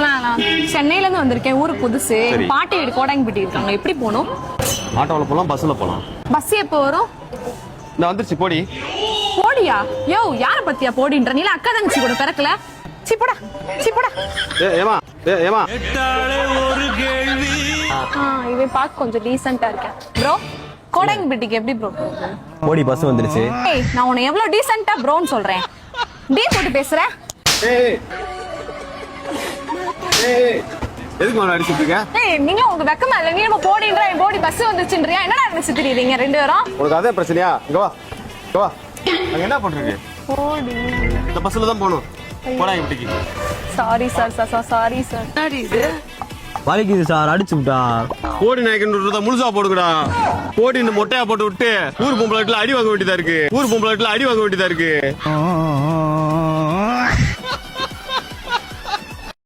நான் சென்னையில இருந்து வந்திருக்கேன். ஊருக்கு புதுசு. பாட்டி வீடு கோடாங்கிப்பட்டி இருக்காங்க. எப்படி போகணும்? ஆட்டோவில் போகலாம், பஸ்ஸில் போகலாம். பஸ் எப்போ வரும்? நான் வந்துருச்சு, போடி. போடியா? யோ, யார பத்தியா போடின்ற? நீல அக்கா தங்கச்சி கூட பிறக்கல. சி போடா, சி போடா. ஏமா ஏமா இவன் பார்க்க கொஞ்சம் டீசென்ட்டா இருக்கேன். ப்ரோ, கோடாங்கிப்பட்டிக்கு எப்படி ப்ரோ? போடி, பஸ் வந்துருச்சு. ஏய், நான் உன்னை எவ்வளவு டீசென்ட்டா ப்ரோன்னு சொல்றேன். டீ போட்டு பேசுறேன். எதுக்கு மேல அடிச்சிட்டு இருக்க? ஏய், நீங்க உங்க வெக்கமா இல்ல? நீ நம்ம போடின்றா, என் போடி பஸ் வந்துச்சுன்றியா? என்னடா நினைச்சு திரியறீங்க ரெண்டு பேரும்? உனக்கு அதே பிரச்சனையா? இங்க வா, இங்க வா. அங்க என்ன பண்றீங்க? போடி. இந்த பஸ்ல தான் போகணும். கோடாங்கிப்பட்டிக்கு. Sorry sir, sorry sir. என்னடி இது? வலிக்குது சார், அடிச்சு விட்டா. கோடி நாயக்கன் முழுசா போடுங்கடா. கோடி இந்த மொட்டையா போட்டு விட்டு ஊர் பொம்பளை அடி வாங்க வேண்டியதா இருக்கு.